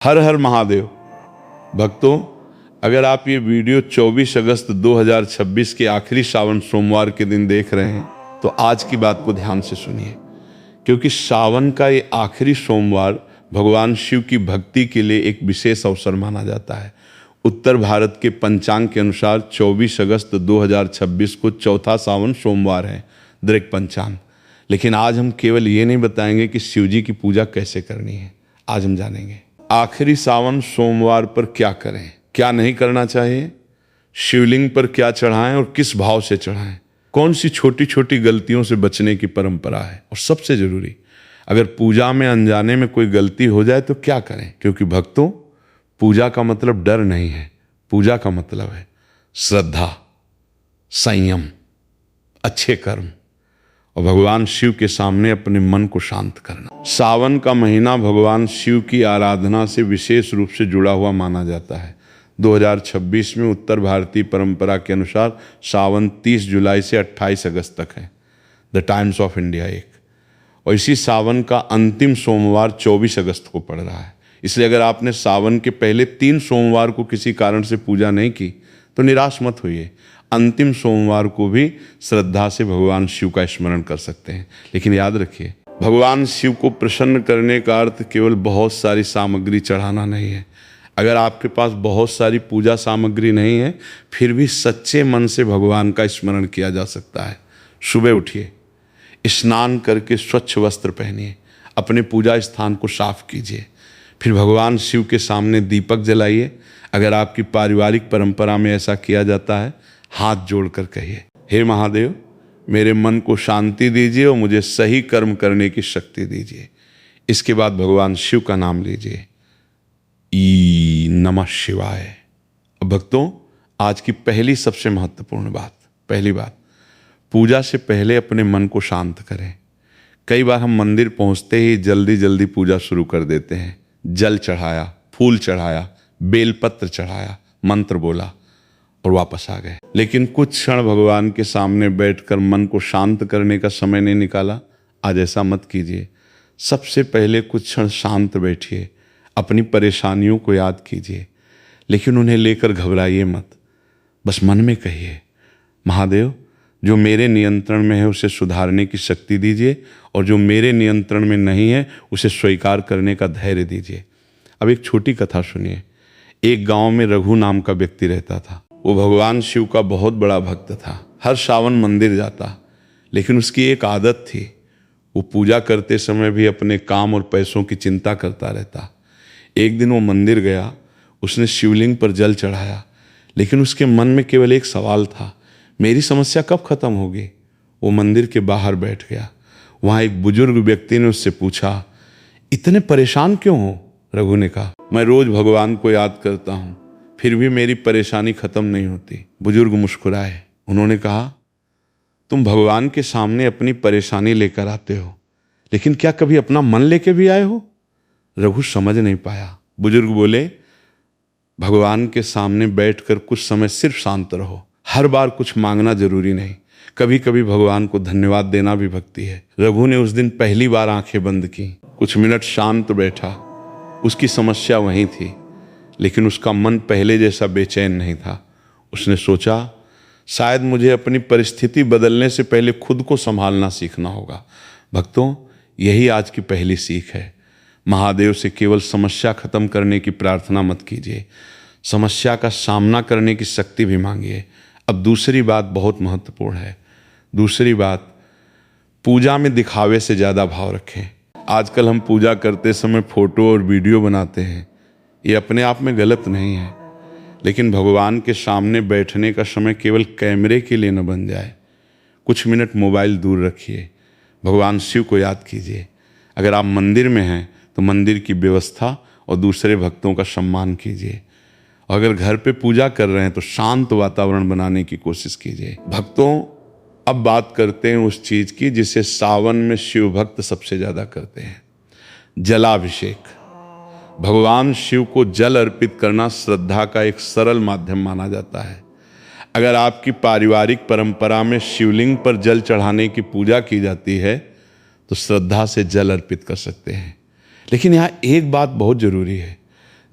हर हर महादेव। भक्तों, अगर आप ये वीडियो 24 अगस्त 2026 के आखिरी सावन सोमवार के दिन देख रहे हैं तो आज की बात को ध्यान से सुनिए, क्योंकि सावन का ये आखिरी सोमवार भगवान शिव की भक्ति के लिए एक विशेष अवसर माना जाता है। उत्तर भारत के पंचांग के अनुसार 24 अगस्त 2026 को चौथा सावन सोमवार है, दृक पंचांग। लेकिन आज हम केवल ये नहीं बताएंगे कि शिव जी की पूजा कैसे करनी है, आज हम जानेंगे आखिरी सावन सोमवार पर क्या करें, क्या नहीं करना चाहिए, शिवलिंग पर क्या चढ़ाएं और किस भाव से चढ़ाएं, कौन सी छोटी छोटी गलतियों से बचने की परंपरा है, और सबसे जरूरी, अगर पूजा में अनजाने में कोई गलती हो जाए तो क्या करें। क्योंकि भक्तों, पूजा का मतलब डर नहीं है, पूजा का मतलब है श्रद्धा, संयम, अच्छे कर्म और भगवान शिव के सामने अपने मन को शांत करना। सावन का महीना भगवान शिव की आराधना से विशेष रूप से जुड़ा हुआ माना जाता है। 2026 में उत्तर भारतीय परंपरा के अनुसार सावन 30 जुलाई से 28 अगस्त तक है, द टाइम्स ऑफ इंडिया एक, और इसी सावन का अंतिम सोमवार 24 अगस्त को पड़ रहा है। इसलिए अगर आपने सावन के पहले 3 सोमवार को किसी कारण से पूजा नहीं की तो निराश मत होइए, अंतिम सोमवार को भी श्रद्धा से भगवान शिव का स्मरण कर सकते हैं। लेकिन याद रखिए, भगवान शिव को प्रसन्न करने का अर्थ केवल बहुत सारी सामग्री चढ़ाना नहीं है। अगर आपके पास बहुत सारी पूजा सामग्री नहीं है, फिर भी सच्चे मन से भगवान का स्मरण किया जा सकता है। सुबह उठिए, स्नान करके स्वच्छ वस्त्र पहनिए, अपने पूजा स्थान को साफ कीजिए, फिर भगवान शिव के सामने दीपक जलाइए। अगर आपकी पारिवारिक परंपरा में ऐसा किया जाता है, हाथ जोड़कर कहिए, हे महादेव, मेरे मन को शांति दीजिए और मुझे सही कर्म करने की शक्ति दीजिए। इसके बाद भगवान शिव का नाम लीजिए, ई नमः शिवाय। अब भक्तों, आज की पहली सबसे महत्वपूर्ण बात, पहली बात, पूजा से पहले अपने मन को शांत करें। कई बार हम मंदिर पहुंचते ही जल्दी जल्दी पूजा शुरू कर देते हैं। जल चढ़ाया, फूल चढ़ाया, बेलपत्र चढ़ाया, मंत्र बोला और वापस आ गए। लेकिन कुछ क्षण भगवान के सामने बैठकर मन को शांत करने का समय नहीं निकाला। आज ऐसा मत कीजिए। सबसे पहले कुछ क्षण शांत बैठिए, अपनी परेशानियों को याद कीजिए, लेकिन उन्हें लेकर घबराइए मत। बस मन में कहिए, महादेव, जो मेरे नियंत्रण में है उसे सुधारने की शक्ति दीजिए, और जो मेरे नियंत्रण में नहीं है उसे स्वीकार करने का धैर्य दीजिए। अब एक छोटी कथा सुनिए। एक गांव में रघु नाम का व्यक्ति रहता था। वो भगवान शिव का बहुत बड़ा भक्त था। हर सावन मंदिर जाता, लेकिन उसकी एक आदत थी, वो पूजा करते समय भी अपने काम और पैसों की चिंता करता रहता। एक दिन वो मंदिर गया, उसने शिवलिंग पर जल चढ़ाया, लेकिन उसके मन में केवल एक सवाल था, मेरी समस्या कब खत्म होगी। वो मंदिर के बाहर बैठ गया। वहाँ एक बुजुर्ग व्यक्ति ने उससे पूछा, इतने परेशान क्यों हो? रघु ने कहा, मैं रोज भगवान को याद करता हूँ, फिर भी मेरी परेशानी खत्म नहीं होती। बुजुर्ग मुस्कुराए। उन्होंने कहा, तुम भगवान के सामने अपनी परेशानी लेकर आते हो, लेकिन क्या कभी अपना मन लेके भी आए हो? रघु समझ नहीं पाया। बुजुर्ग बोले, भगवान के सामने बैठकर कुछ समय सिर्फ शांत रहो। हर बार कुछ मांगना जरूरी नहीं, कभी कभी भगवान को धन्यवाद देना भी भक्ति है। रघु ने उस दिन पहली बार आंखें बंद की, कुछ मिनट शांत बैठा। उसकी समस्या वहीं थी, लेकिन उसका मन पहले जैसा बेचैन नहीं था। उसने सोचा, शायद मुझे अपनी परिस्थिति बदलने से पहले खुद को संभालना सीखना होगा। भक्तों, यही आज की पहली सीख है। महादेव से केवल समस्या खत्म करने की प्रार्थना मत कीजिए, समस्या का सामना करने की शक्ति भी मांगिए। अब दूसरी बात बहुत महत्वपूर्ण है। दूसरी बात, पूजा में दिखावे से ज़्यादा भाव रखें। आजकल हम पूजा करते समय फोटो और वीडियो बनाते हैं, ये अपने आप में गलत नहीं है, लेकिन भगवान के सामने बैठने का समय केवल कैमरे के लिए न बन जाए। कुछ मिनट मोबाइल दूर रखिए, भगवान शिव को याद कीजिए। अगर आप मंदिर में हैं तो मंदिर की व्यवस्था और दूसरे भक्तों का सम्मान कीजिए, और अगर घर पे पूजा कर रहे हैं तो शांत वातावरण बनाने की कोशिश कीजिए। भक्तों, अब बात करते हैं उस चीज़ की जिसे सावन में शिव भक्त सबसे ज़्यादा करते हैं, जलाभिषेक। भगवान शिव को जल अर्पित करना श्रद्धा का एक सरल माध्यम माना जाता है। अगर आपकी पारिवारिक परंपरा में शिवलिंग पर जल चढ़ाने की पूजा की जाती है तो श्रद्धा से जल अर्पित कर सकते हैं। लेकिन यहाँ एक बात बहुत जरूरी है,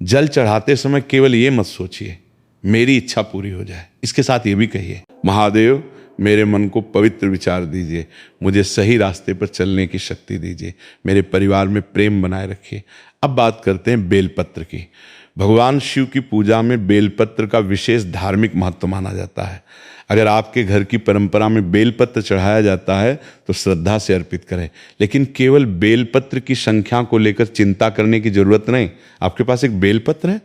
जल चढ़ाते समय केवल ये मत सोचिए मेरी इच्छा पूरी हो जाए, इसके साथ ये भी कहिए महादेव मेरे मन को पवित्र विचार दीजिए, मुझे सही रास्ते पर चलने की शक्ति दीजिए, मेरे परिवार में प्रेम बनाए रखिए। अब बात करते हैं बेलपत्र की। भगवान शिव की पूजा में बेलपत्र का विशेष धार्मिक महत्व माना जाता है। अगर आपके घर की परंपरा में बेलपत्र चढ़ाया जाता है तो श्रद्धा से अर्पित करें, लेकिन केवल बेलपत्र की संख्या को लेकर चिंता करने की जरूरत नहीं। आपके पास एक बेलपत्र है,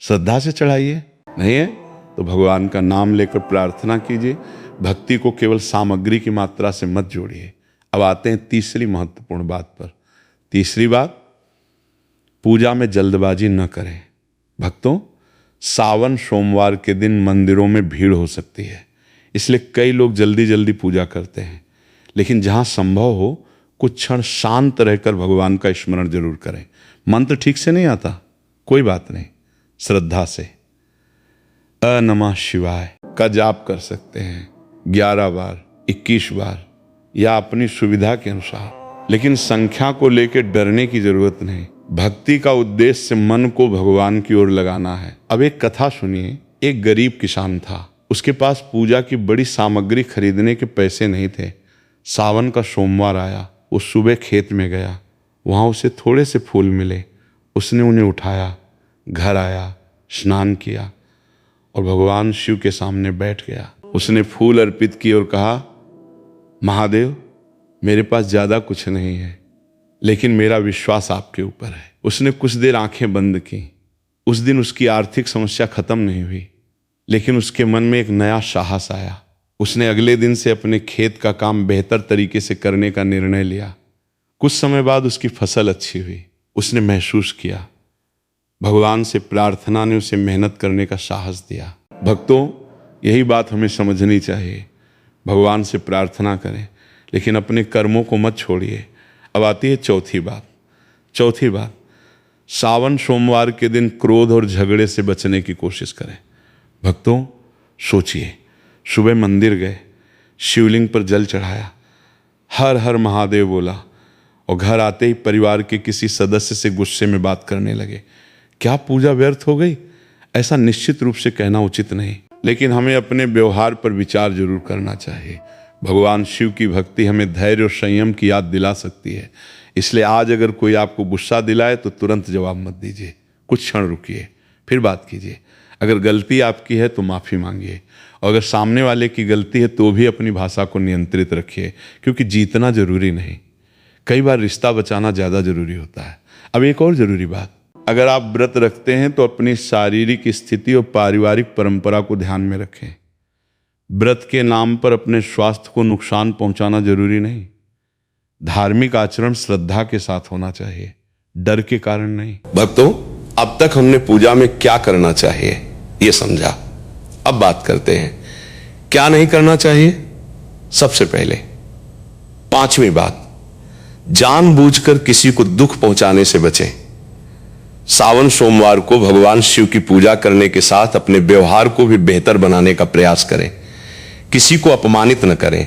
श्रद्धा से चढ़ाइए, नहीं है तो भगवान का नाम लेकर प्रार्थना कीजिए। भक्ति को केवल सामग्री की मात्रा से मत जोड़िए। अब आते हैं तीसरी महत्वपूर्ण बात पर। तीसरी बात, पूजा में जल्दबाजी न करें। भक्तों, सावन सोमवार के दिन मंदिरों में भीड़ हो सकती है, इसलिए कई लोग जल्दी जल्दी पूजा करते हैं, लेकिन जहां संभव हो कुछ क्षण शांत रहकर भगवान का स्मरण जरूर करें। मंत्र ठीक से नहीं आता, कोई बात नहीं, श्रद्धा से अ नमः शिवाय का जाप कर सकते हैं 11 बार, 21 बार या अपनी सुविधा के अनुसार, लेकिन संख्या को लेकर डरने की जरूरत नहीं। भक्ति का उद्देश्य मन को भगवान की ओर लगाना है। अब एक कथा सुनिए। एक गरीब किसान था, उसके पास पूजा की बड़ी सामग्री खरीदने के पैसे नहीं थे। सावन का सोमवार आया, वो सुबह खेत में गया, वहां उसे थोड़े से फूल मिले। उसने उन्हें उठाया, घर आया, स्नान किया और भगवान शिव के सामने बैठ गया। उसने फूल अर्पित किए और कहा, महादेव मेरे पास ज्यादा कुछ नहीं है, लेकिन मेरा विश्वास आपके ऊपर है। उसने कुछ देर आंखें बंद की। उस दिन उसकी आर्थिक समस्या खत्म नहीं हुई, लेकिन उसके मन में एक नया साहस आया। उसने अगले दिन से अपने खेत का काम बेहतर तरीके से करने का निर्णय लिया। कुछ समय बाद उसकी फसल अच्छी हुई। उसने महसूस किया भगवान से प्रार्थना ने उसे मेहनत करने का साहस दिया। भक्तों, यही बात हमें समझनी चाहिए। भगवान से प्रार्थना करें, लेकिन अपने कर्मों को मत छोड़िए। अब आती है चौथी बात। चौथी बात, सावन सोमवार के दिन क्रोध और झगड़े से बचने की कोशिश करें। भक्तों, सोचिए, सुबह मंदिर गए, शिवलिंग पर जल चढ़ाया, हर हर महादेव बोला और घर आते ही परिवार के किसी सदस्य से गुस्से में बात करने लगे। क्या पूजा व्यर्थ हो गई? ऐसा निश्चित रूप से कहना उचित नहीं, लेकिन हमें अपने व्यवहार पर विचार जरूर करना चाहिए। भगवान शिव की भक्ति हमें धैर्य और संयम की याद दिला सकती है। इसलिए आज अगर कोई आपको गुस्सा दिलाए तो तुरंत जवाब मत दीजिए, कुछ क्षण रुकिए, फिर बात कीजिए। अगर गलती आपकी है तो माफ़ी मांगिए, और अगर सामने वाले की गलती है तो भी अपनी भाषा को नियंत्रित रखिए, क्योंकि जीतना जरूरी नहीं, कई बार रिश्ता बचाना ज़्यादा जरूरी होता है। अब एक और ज़रूरी बात, अगर आप व्रत रखते हैं तो अपनी शारीरिक स्थिति और पारिवारिक परंपरा को ध्यान में रखें। व्रत के नाम पर अपने स्वास्थ्य को नुकसान पहुंचाना जरूरी नहीं। धार्मिक आचरण श्रद्धा के साथ होना चाहिए, डर के कारण नहीं। भक्तों, अब तक हमने पूजा में क्या करना चाहिए ये समझा। अब बात करते हैं क्या नहीं करना चाहिए। सबसे पहले 5वीं बात, जानबूझकर किसी को दुख पहुंचाने से बचें। सावन सोमवार को भगवान शिव की पूजा करने के साथ अपने व्यवहार को भी बेहतर बनाने का प्रयास करें। किसी को अपमानित न करें,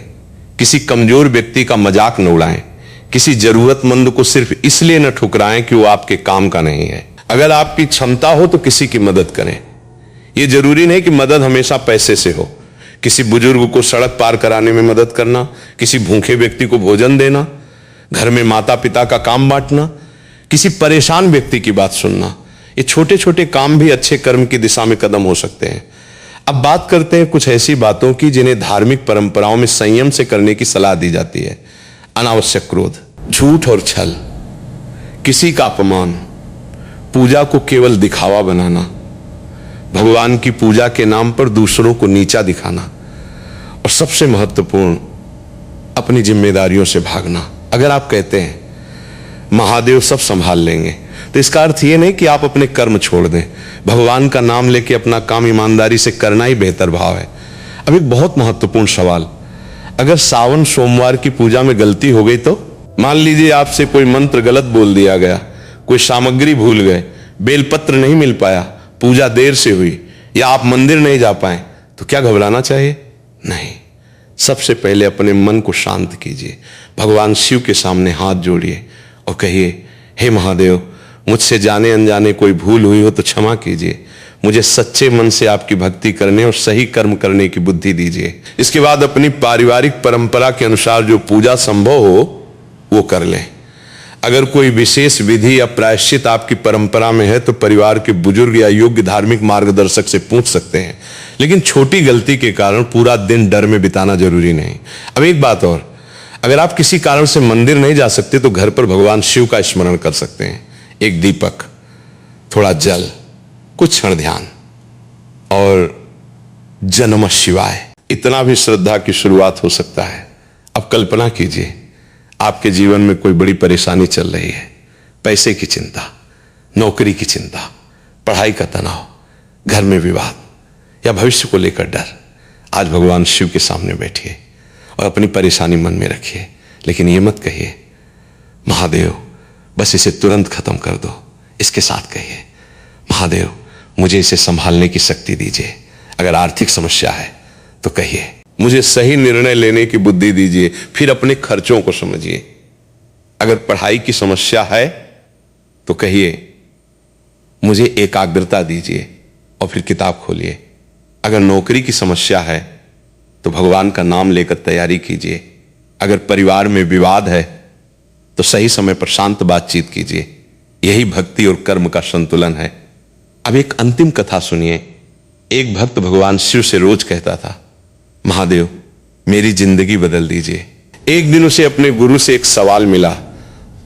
किसी कमजोर व्यक्ति का मजाक न उड़ाएं, किसी जरूरतमंद को सिर्फ इसलिए न ठुकराएं कि वो आपके काम का नहीं है। अगर आपकी क्षमता हो तो किसी की मदद करें। यह जरूरी नहीं कि मदद हमेशा पैसे से हो। किसी बुजुर्ग को सड़क पार कराने में मदद करना, किसी भूखे व्यक्ति को भोजन देना, घर में माता पिता का काम बांटना, किसी परेशान व्यक्ति की बात सुनना, ये छोटे छोटे काम भी अच्छे कर्म की दिशा में कदम हो सकते हैं। अब बात करते हैं कुछ ऐसी बातों की जिन्हें धार्मिक परंपराओं में संयम से करने की सलाह दी जाती है। अनावश्यक क्रोध, झूठ और छल, किसी का अपमान, पूजा को केवल दिखावा बनाना, भगवान की पूजा के नाम पर दूसरों को नीचा दिखाना, और सबसे महत्वपूर्ण, अपनी जिम्मेदारियों से भागना। अगर आप कहते हैं महादेव सब संभाल लेंगे, तो इसका अर्थ यह नहीं कि आप अपने कर्म छोड़ दें। भगवान का नाम लेके अपना काम ईमानदारी से करना ही बेहतर भाव है। अब एक बहुत महत्वपूर्ण सवाल, अगर सावन सोमवार की पूजा में गलती हो गई तो? मान लीजिए आपसे कोई मंत्र गलत बोल दिया गया, कोई सामग्री भूल गए, बेलपत्र नहीं मिल पाया, पूजा देर से हुई, या आप मंदिर नहीं जा पाए, तो क्या घबराना चाहिए? नहीं। सबसे पहले अपने मन को शांत कीजिए, भगवान शिव के सामने हाथ जोड़िए और कहिए, हे महादेव, मुझसे जाने अनजाने कोई भूल हुई हो तो क्षमा कीजिए। मुझे सच्चे मन से आपकी भक्ति करने और सही कर्म करने की बुद्धि दीजिए। इसके बाद अपनी पारिवारिक परंपरा के अनुसार जो पूजा संभव हो वो कर लें। अगर कोई विशेष विधि या प्रायश्चित आपकी परंपरा में है तो परिवार के बुजुर्ग या योग्य धार्मिक मार्गदर्शक से पूछ सकते हैं, लेकिन छोटी गलती के कारण पूरा दिन डर में बिताना जरूरी नहीं। अब एक बात और, अगर आप किसी कारण से मंदिर नहीं जा सकते तो घर पर भगवान शिव का स्मरण कर सकते हैं। एक दीपक, थोड़ा जल, कुछ क्षण ध्यान और जय नमः शिवाय, इतना भी श्रद्धा की शुरुआत हो सकता है। अब कल्पना कीजिए आपके जीवन में कोई बड़ी परेशानी चल रही है, पैसे की चिंता, नौकरी की चिंता, पढ़ाई का तनाव, घर में विवाद या भविष्य को लेकर डर। आज भगवान शिव के सामने बैठिए और अपनी परेशानी मन में रखिए, लेकिन ये मत कहिए महादेव बस इसे तुरंत खत्म कर दो। इसके साथ कहिए महादेव मुझे इसे संभालने की शक्ति दीजिए। अगर आर्थिक समस्या है तो कहिए मुझे सही निर्णय लेने की बुद्धि दीजिए। फिर अपने खर्चों को समझिए। अगर पढ़ाई की समस्या है तो कहिए मुझे एकाग्रता दीजिए और फिर किताब खोलिए। अगर नौकरी की समस्या है तो भगवान का नाम लेकर तैयारी कीजिए। अगर परिवार में विवाद है तो सही समय पर शांत बातचीत कीजिए। यही भक्ति और कर्म का संतुलन है। अब एक अंतिम कथा सुनिए। एक भक्त भगवान शिव से रोज कहता था महादेव मेरी जिंदगी बदल दीजिए। एक दिन उसे अपने गुरु से एक सवाल मिला,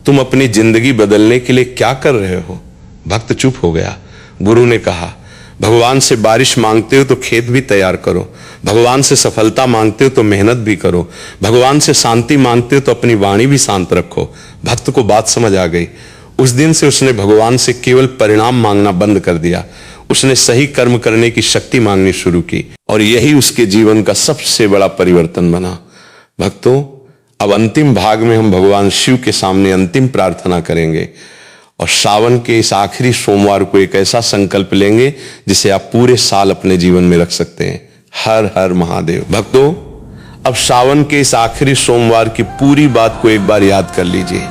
तुम अपनी जिंदगी बदलने के लिए क्या कर रहे हो? भक्त चुप हो गया। गुरु ने कहा भगवान से बारिश मांगते हो तो खेत भी तैयार करो, भगवान से सफलता मांगते हो तो मेहनत भी करो, भगवान से शांति मांगते हो तो अपनी वाणी भी शांत रखो। भक्त को बात समझ आ गई। उस दिन से उसने भगवान से केवल परिणाम मांगना बंद कर दिया। उसने सही कर्म करने की शक्ति मांगनी शुरू की और यही उसके जीवन का सबसे बड़ा परिवर्तन बना। भक्तों, अब अंतिम भाग में हम भगवान शिव के सामने अंतिम प्रार्थना करेंगे और सावन के इस आखिरी सोमवार को एक ऐसा संकल्प लेंगे जिसे आप पूरे साल अपने जीवन में रख सकते हैं। हर हर महादेव। भक्तों, अब सावन के इस आखिरी सोमवार की पूरी बात को एक बार याद कर लीजिए।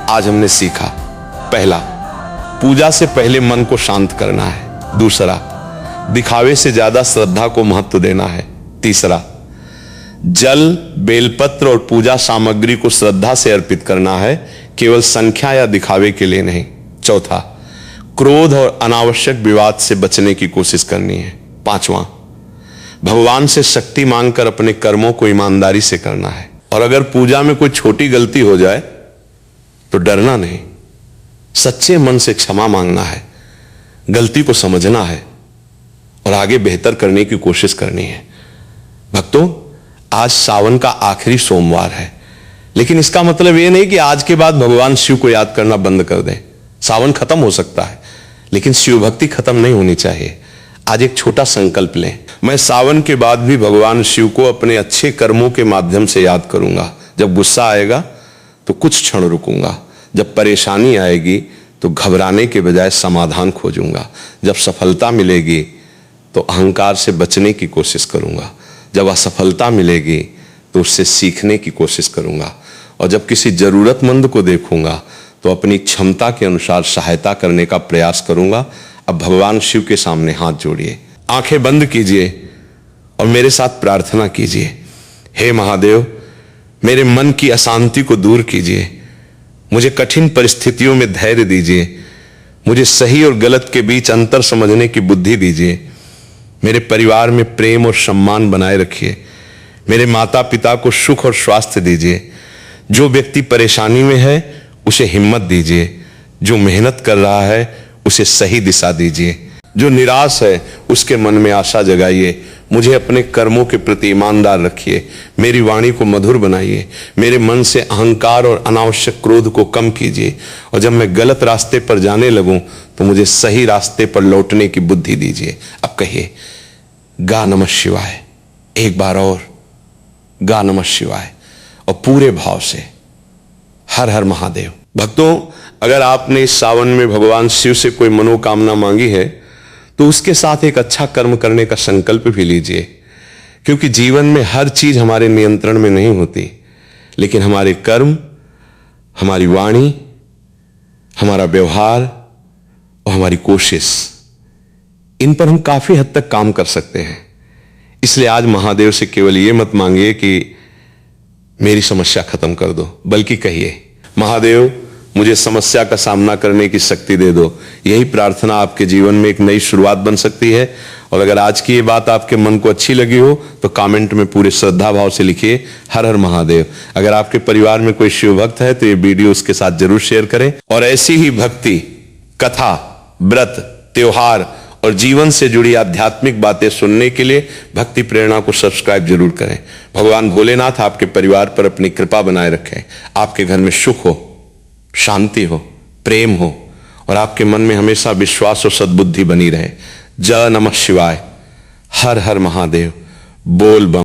आज हमने सीखा, पहला, पूजा से पहले मन को शांत करना है। दूसरा, दिखावे से ज्यादा श्रद्धा को महत्व देना है। तीसरा, जल, बेलपत्र और पूजा सामग्री को श्रद्धा से अर्पित करना है, केवल संख्या या दिखावे के लिए नहीं। चौथा, क्रोध और अनावश्यक विवाद से बचने की कोशिश करनी है। पांचवा, भगवान से शक्ति मांगकर अपने कर्मों को ईमानदारी से करना है। और अगर पूजा में कोई छोटी गलती हो जाए तो डरना नहीं, सच्चे मन से क्षमा मांगना है, गलती को समझना है और आगे बेहतर करने की कोशिश करनी है। भक्तों, आज सावन का आखिरी सोमवार है, लेकिन इसका मतलब यह नहीं कि आज के बाद भगवान शिव को याद करना बंद कर दें। सावन खत्म हो सकता है, लेकिन शिव भक्ति खत्म नहीं होनी चाहिए। आज एक छोटा संकल्प लें, मैं सावन के बाद भी भगवान शिव को अपने अच्छे कर्मों के माध्यम से याद करूंगा। जब गुस्सा आएगा तो कुछ क्षण रुकूंगा, जब परेशानी आएगी तो घबराने के बजाय समाधान खोजूंगा, जब सफलता मिलेगी तो अहंकार से बचने की कोशिश करूंगा, जब असफलता मिलेगी तो उससे सीखने की कोशिश करूंगा, और जब किसी जरूरतमंद को देखूंगा तो अपनी क्षमता के अनुसार सहायता करने का प्रयास करूंगा। अब भगवान शिव के सामने हाथ जोड़िए, आंखें बंद कीजिए और मेरे साथ प्रार्थना कीजिए। हे महादेव, मेरे मन की अशांति को दूर कीजिए, मुझे कठिन परिस्थितियों में धैर्य दीजिए, मुझे सही और गलत के बीच अंतर समझने की बुद्धि दीजिए, मेरे परिवार में प्रेम और सम्मान बनाए रखिए, मेरे माता पिता को सुख और स्वास्थ्य दीजिए, जो व्यक्ति परेशानी में है उसे हिम्मत दीजिए, जो मेहनत कर रहा है उसे सही दिशा दीजिए, जो निराश है उसके मन में आशा जगाइए, मुझे अपने कर्मों के प्रति ईमानदार रखिए, मेरी वाणी को मधुर बनाइए, मेरे मन से अहंकार और अनावश्यक क्रोध को कम कीजिए, और जब मैं गलत रास्ते पर जाने लगूं तो मुझे सही रास्ते पर लौटने की बुद्धि दीजिए। अब कहिए गा नमः शिवाय, एक बार और गा नमः शिवाय, और पूरे भाव से हर हर महादेव। भक्तों, अगर आपने इस सावन में भगवान शिव से कोई मनोकामना मांगी है तो उसके साथ एक अच्छा कर्म करने का संकल्प भी लीजिए, क्योंकि जीवन में हर चीज हमारे नियंत्रण में नहीं होती, लेकिन हमारे कर्म, हमारी वाणी, हमारा व्यवहार और हमारी कोशिश, इन पर हम काफी हद तक काम कर सकते हैं। इसलिए आज महादेव से केवल ये मत मांगिए कि मेरी समस्या खत्म कर दो, बल्कि कहिए महादेव मुझे समस्या का सामना करने की शक्ति दे दो। यही प्रार्थना आपके जीवन में एक नई शुरुआत बन सकती है। और अगर आज की ये बात आपके मन को अच्छी लगी हो तो कमेंट में पूरे श्रद्धा भाव से लिखिए हर हर महादेव। अगर आपके परिवार में कोई शिव भक्त है तो ये वीडियो उसके साथ जरूर शेयर करें। और ऐसी ही भक्ति, कथा, व्रत, त्योहार और जीवन से जुड़ी आध्यात्मिक बातें सुनने के लिए भक्ति प्रेरणा को सब्सक्राइब जरूर करें। भगवान भोलेनाथ आपके परिवार पर अपनी कृपा बनाए रखें। आपके घर में सुख हो, शांति हो, प्रेम हो और आपके मन में हमेशा विश्वास और सद्बुद्धि बनी रहे। जय नमः शिवाय। हर हर महादेव। बोल बम।